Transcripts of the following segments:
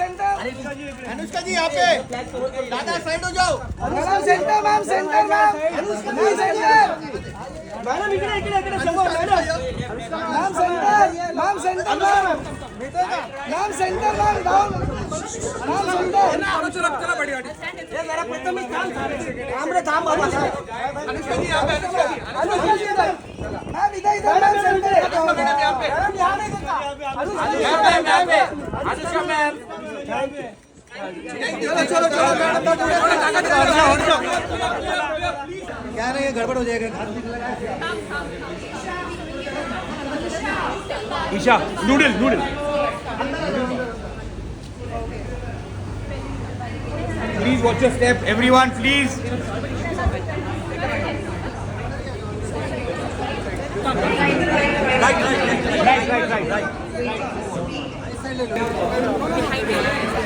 अनुष्का जी यहाँ पे दादा साइड हो जाओ। Centre ma'am centre ma'am madam इकडे इकडे इकडे समोर madam ma'am centre ma'am centre ma'am down ma'am centre चला बडी गाडी ये जरा प्रथम मी काम थांब रे थांब बाबा अनुष्का जी यहां पे अनुष्का जी इधर मैम इधर मैम सेंटर मैडम यहां पे नहीं देखा अनुष्का पे अनुष्का मैम चलो चलो मैडम क्या नहीं गड़बड़ हो जाएगा। Isha noodle noodle please watch your step everyone please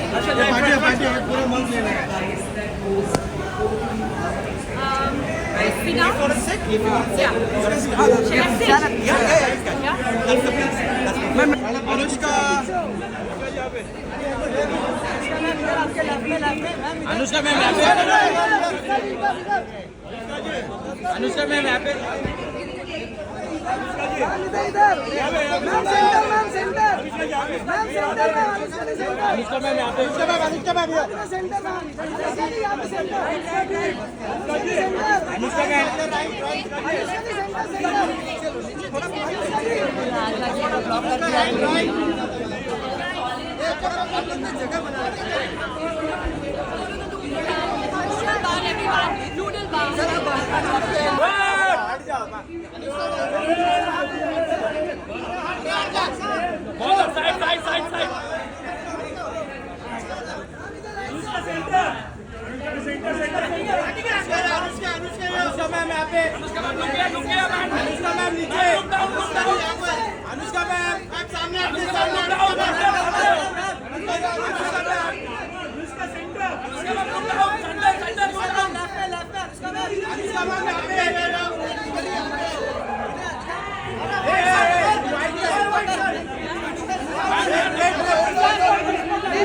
right पूरा मंथ लेना है। अनुष्का अनुष्का मैम अनुष्का मैम यहाँ पे अनुष्का मैम यहाँ पे Anushka ma'am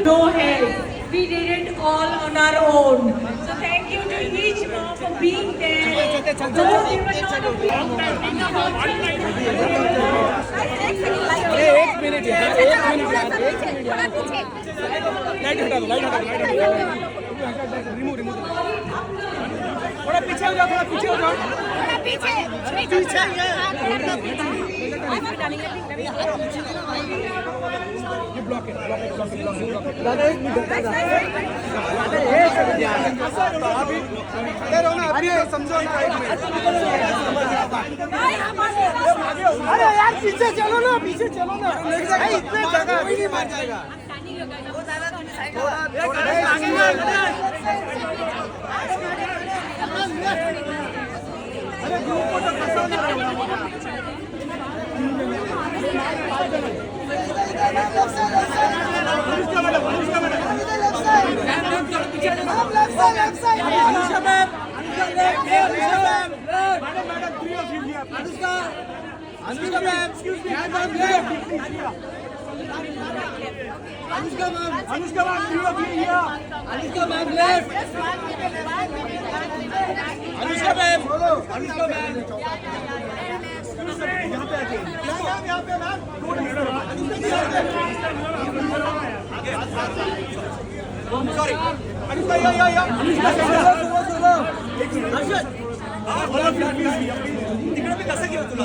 No help. We did it all on our own. So thank you to each mom for being there. Though we were not a big एक minute light हटा दो remove थोड़ा पीछे हो जाओ थोड़ा पीछे हो जाओ ये ब्लॉक है दादा एक मिनट अभी समझो अरे यार पीछे चलो ना इतने जगह कोई नहीं मार जाएगा अरे ग्रुप फोटो कैसा ना Anushka ma'am Anushka ma'am Anushka ma'am Anushka ma'am left Anushka ma'am यहाँ पे आके मैम सॉरी अनुष्का या अनुष्का तिकडे मी कसं घेऊ तुला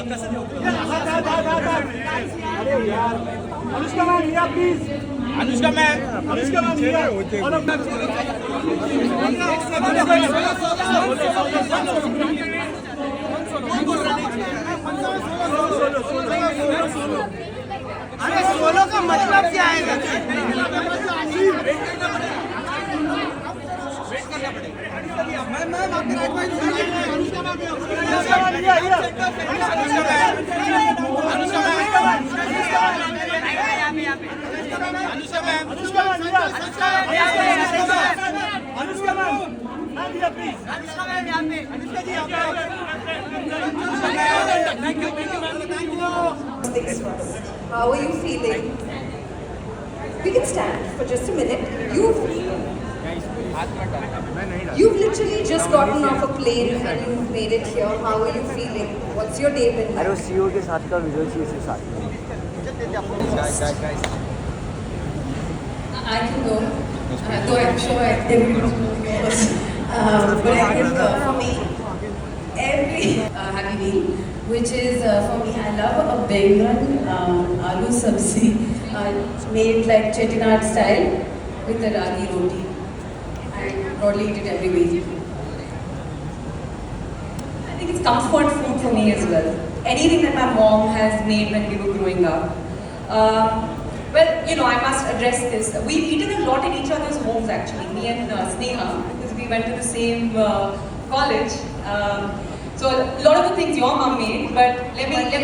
अरे यार अनुष्का मैम या प्लीज अनुष्का मैम अरे सोलो का मतलब क्या है? अनुष्का मैम अनुष्का मैम यहाँ पे, अनुष्का जी यहाँ पे। Thank you. Things first. How are you feeling? We can stand for just a minute. You've literally just gotten off a plane and you've made it here. How are you feeling? What's your day been अरे वो like? CEO के साथ का video चाहिए इसके साथ I can go, though I'm sure everyone will yours. But I can go. For me, every happy meal, which is for me, I love a bengan aloo sabzi made like Chettinad style with a ragi roti. I probably eat it every week. I think it's comfort food for me as well. Anything that my mom has made when we were growing up. Well, you know, I must address this. We've eaten a lot in each other's homes actually, me and Sneha, because we went to the same college. So a lot of the things your mom made, but let me be.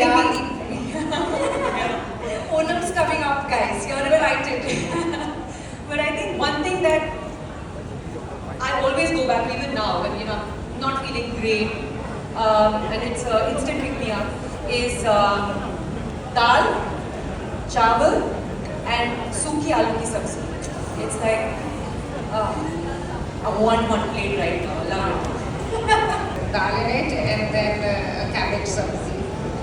Onam's coming up, guys. You're invited. But I think one thing that I always go back, even now, when you know, I'm not feeling great, and it's instant pick me up, is dal, chawal, and सूखी आलू की सब्जी. It's like I want one plate right now. Love it. Dal in it and then cabbage sabzi.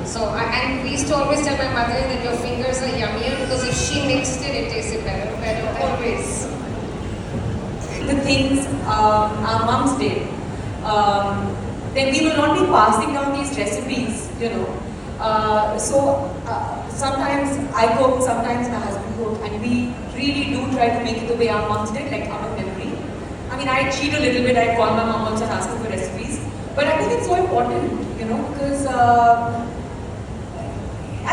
So and we used to always tell my mother that your fingers are yummier because if she mixed it, it tasted better always. The things our mums did, then we will not be passing down these recipes, you know. Sometimes I cook, sometimes my husband cook, and we really do try to make it the way our moms did, like out of memory. I mean, I cheat a little bit, I call my mom once and ask her for recipes, but I think it's so important, you know, because I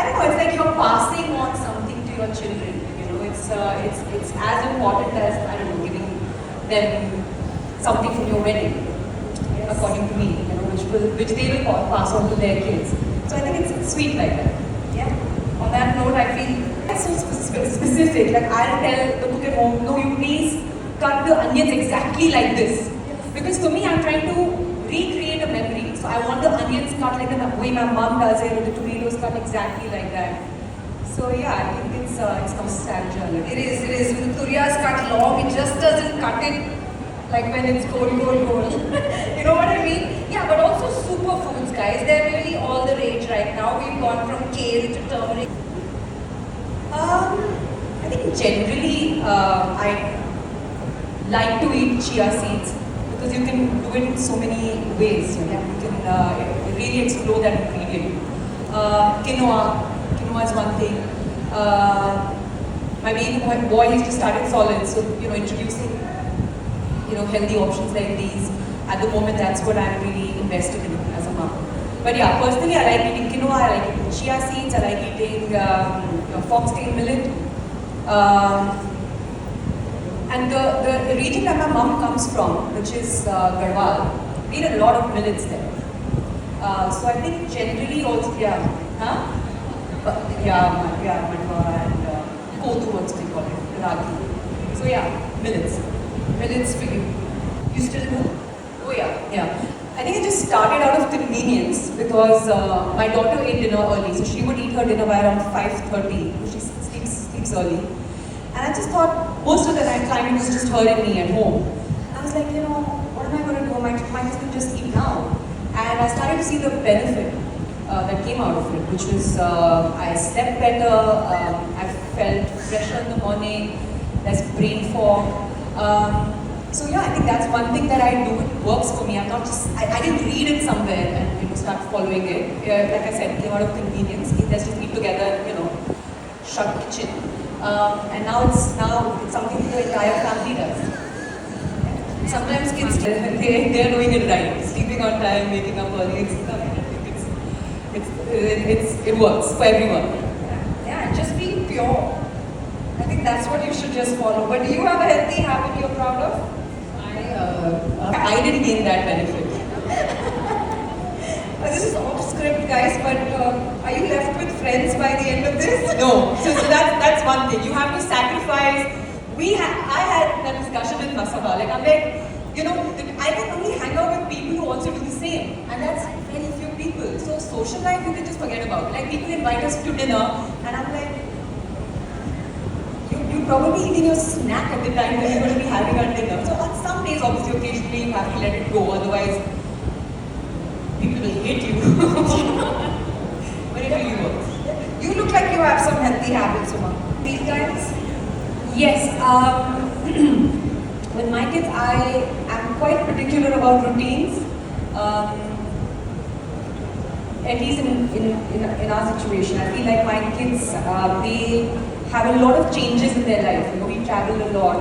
don't know, it's like you're passing on something to your children, you know, it's as important as, I don't know, giving them something from your wedding, according to me, you know, which they will pass on to their kids. So I think it's sweet like that. Yeah. On that note, I feel It's so specific. Like I'll tell the cook at home, no, you please cut the onions exactly like this. Because for me, I'm trying to recreate a memory. So I want the onions cut like the way my mom does it, or the tomatoes cut exactly like that. So yeah, I think it's nostalgia. it is. When the turiyas cut long, it just doesn't cut it like when it's gold. You know what I mean? Yeah, but also superfoods, guys. They're really all the rage right now. We've gone from kale to turmeric. I think generally I like to eat chia seeds because you can do it in so many ways. You know? You can really explore that ingredient. Quinoa is one thing. My baby boy has just started solids, so you know, introducing healthy options like these. At the moment, that's what I'm really invested in as a mom. But yeah, personally, I like eating quinoa, I like eating chia seeds, I like eating foxtail millet. And the region that my mom comes from, which is Garhwal, we eat a lot of millets there. So I think generally also, Madhwa and Kodu, what they call it, Ragi. So yeah, millets for you. You still do? Oh yeah. I think it just started out of convenience because my daughter ate dinner early, so she would eat her dinner by around 5:30. She sleeps early. And I just thought most of the time it was just her and me at home. I was like, you know, what am I going to do? My husband just eat now. And I started to see the benefit that came out of it, which was I slept better, I felt fresher in the morning, less brain fog. So yeah, I think that's one thing that I do. It works for me. I'm not just, I didn't read it somewhere and start following it. Like I said, it came out of convenience. Let's just eat together, shut kitchen. And now it's something the entire family does. Sometimes kids, they're doing it right. Sleeping on time, waking up early. It works for everyone. Yeah, just be pure. I think that's what you should just follow. But do you have a healthy habit you're proud of? I didn't gain that benefit. This is off script, guys, but are you left with friends by the end of this? No. So that's one thing. You have to sacrifice. I had that discussion with Masaba. Like, I'm like, you know, I can only hang out with people who also do the same, and that's very few people. So social life you can just forget about. Like people invite us to dinner, and I'm like, you probably eating your snack at the time when you're going to be having our dinner. So on some days, obviously, occasionally you have to let it go, otherwise people will hate you. But it really works. You look like you have some healthy habits, Uma. These times, yes. With my kids, I am quite particular about routines. At least in our situation, I feel like my kids, they have a lot of changes in their life. You know, we travel a lot.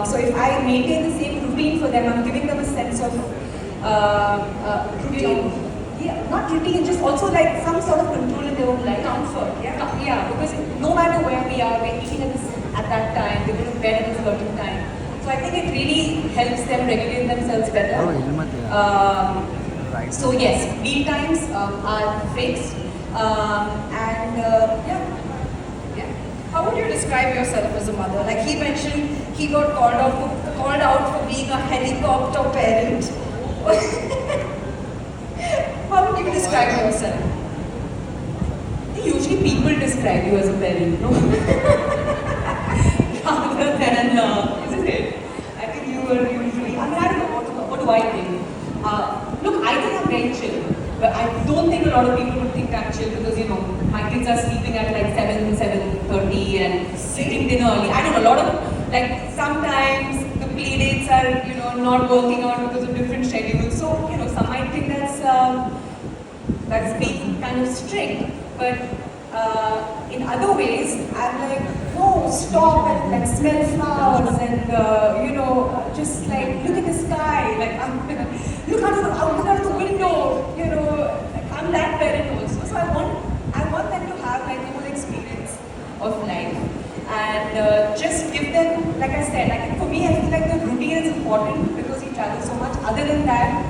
So if I maintain the same routine for them, I'm giving them a sense of routine. Yeah, not routine, just also like some sort of control in their own life. Comfort, yeah. Yeah, because no matter where we are, we're eating at that time, they're going to bed at a certain time. So I think it really helps them regulate themselves better. So yes, meal times are fixed, and yeah. How would you describe yourself as a mother? Like he mentioned, he got called out for being a helicopter parent. How would you describe yourself? Usually people describe you as a parent, no? Rather than, isn't it? I think you were usually, I mean, I don't know, what do I think? Look, I think I'm very chill, but I don't think a lot of people would think I'm chill because, you know, my kids are sleeping at like 7:30 and sitting dinner early. I don't know, a lot of, like, sometimes the play dates are, you know, not working out because of different schedules. So, you know, some might think that's being kind of strict, but in other ways, I'm like, no, stop and like smell flowers and you know, just like look at the sky, like look out the window, you know, like, I'm that parent also. So I want them to have like the whole experience of life and just give them, like I said, like for me, I feel like the routine is important because we travel so much. Other than that,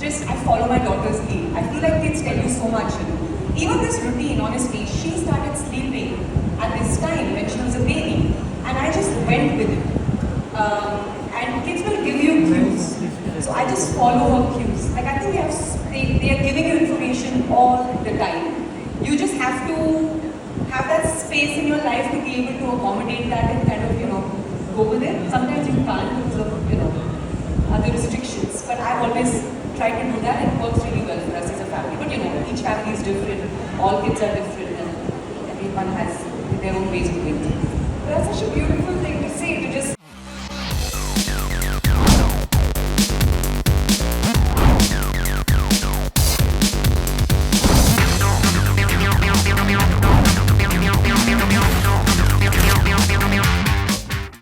just I follow my daughter's lead. I feel like kids tell you so much. You know? Even this routine, honestly, she started sleeping at this time when she was a baby, and I just went with it. And kids will give you cues, so I just follow her cues. Like I think they are giving you information all the time. You just have to have that space in your life to be able to accommodate that and kind of, you know, go with it. Sometimes you can't because of, you know, other restrictions, but I always try to do that, and it works really well for us as a family. But you know, each family is different, all kids are different, and everyone has their own ways of doing things. That's such a beautiful thing to say, to